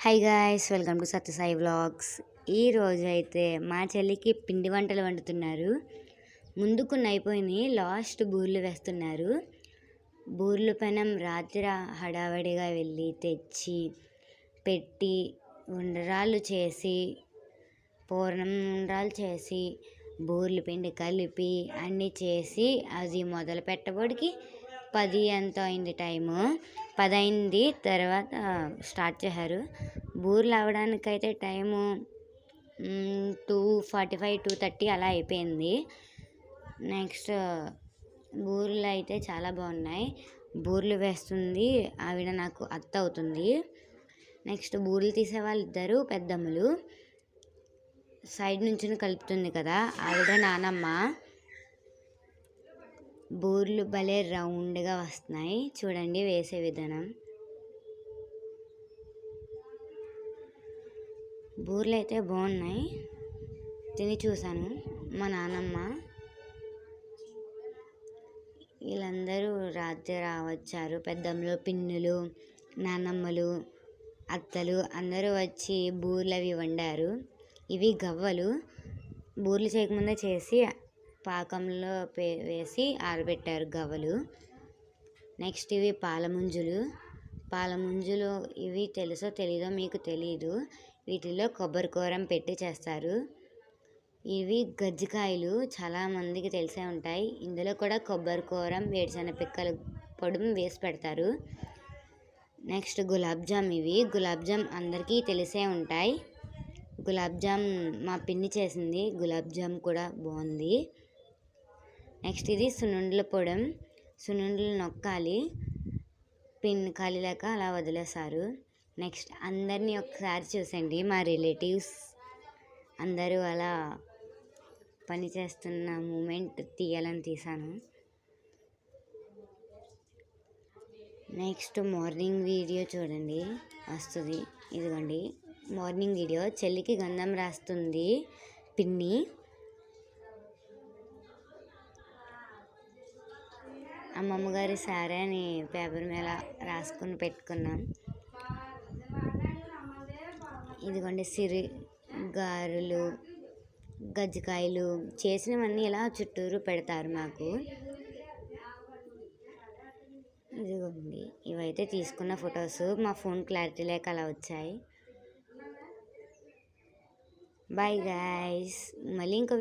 High guys, welcome to Satyasai vlogs. ఈరోజు అయితే మా చెల్లికి పిండి వంటలు వండుతున్నారు. ముందు కొన్ని అయిపోయినాయి, లాస్ట్ బూర్లు వేస్తున్నారు. బూర్లు పెనం రాత్రి హడావడిగా వెళ్ళి తెచ్చి పెట్టి ఉండ్రాళ్ళు చేసి పూర్ణం ఉండ్రాలు చేసి బూర్లు పిండి కలిపి అన్నీ చేసి అది మొదలు పెట్టబడికి 10 ఎంత అయింది టైము. 10 అయింది. తర్వాత స్టార్ట్ చేశారు. బూర్లు అవ్వడానికైతే టైము 2:45 2:30 అలా అయిపోయింది. నెక్స్ట్ బూర్లు అయితే చాలా బాగున్నాయి. బూర్లు వేస్తుంది ఆవిడ, నాకు అత్త అవుతుంది. నెక్స్ట్ బూర్లు తీసే వాళ్ళు ఇద్దరు పెద్దమ్మలు. సైడ్ నుంచి కలుపుతుంది కదా ఆవిడ నానమ్మ. బూర్లు భలే రౌండ్గా వస్తున్నాయి చూడండి వేసే విధానం. బూర్లు అయితే బాగున్నాయి, తిని చూశాను. మా నానమ్మ వీళ్ళందరూ రాత్రి వచ్చారు. పెద్దమ్మలు, పిన్నులు, నానమ్మలు, అత్తలు అందరూ వచ్చి బూర్లు అవి వండారు. ఇవి గవ్వలు. బూర్లు చేయకముందే చేసి పాకంలో వేసి ఆరబెట్టారు గవ్వలు. నెక్స్ట్ ఇవి పాలముంజులు. ఇవి తెలుసో తెలీదో మీకు తెలీదు. వీటిలో కొబ్బరి కూరం పెట్టి చేస్తారు. ఇవి గజ్జికాయలు, చాలామందికి తెలిసే ఉంటాయి. ఇందులో కూడా కొబ్బరి కూరం, వేరుశనగ పిక్కలు పొడుము వేసి పెడతారు. నెక్స్ట్ గులాబ్ జామ్. ఇవి గులాబ్ జామ్ అందరికీ తెలిసే ఉంటాయి. గులాబ్ జామ్ మా పిన్ని చేసింది. గులాబ్ జామ్ కూడా బాగుంది. నెక్స్ట్ ఇది సున్నుండల పొడం. సున్నుండలు నొక్కాలి, పిన్ ఖాళీ లేక అలా వదిలేశారు. నెక్స్ట్ అందరినీ ఒకసారి చూసండి, మా రిలేటివ్స్ అందరూ అలా పని చేస్తున్న మూమెంట్ తీయాలని తీసాను. నెక్స్ట్ మార్నింగ్ వీడియో చూడండి, వస్తుంది. ఇదిగోండి మార్నింగ్ వీడియో. చెల్లికి గంధం రాస్తుంది పిన్ని. అమ్మమ్మ గారి సారీ అని పేపర్ మీద రాసుకుని పెట్టుకున్నాం. ఇదిగోండి సిరి గారెలు, గజ్జికాయలు చేసినవన్నీ ఇలా చుట్టూరు పెడతారు మాకు. ఇదిగోండి ఇవైతే తీసుకున్న ఫొటోస్. మా ఫోన్ క్లారిటీ లేక అలా వచ్చాయి. బాయ్ గాయ్స్, మళ్ళీ ఇంకో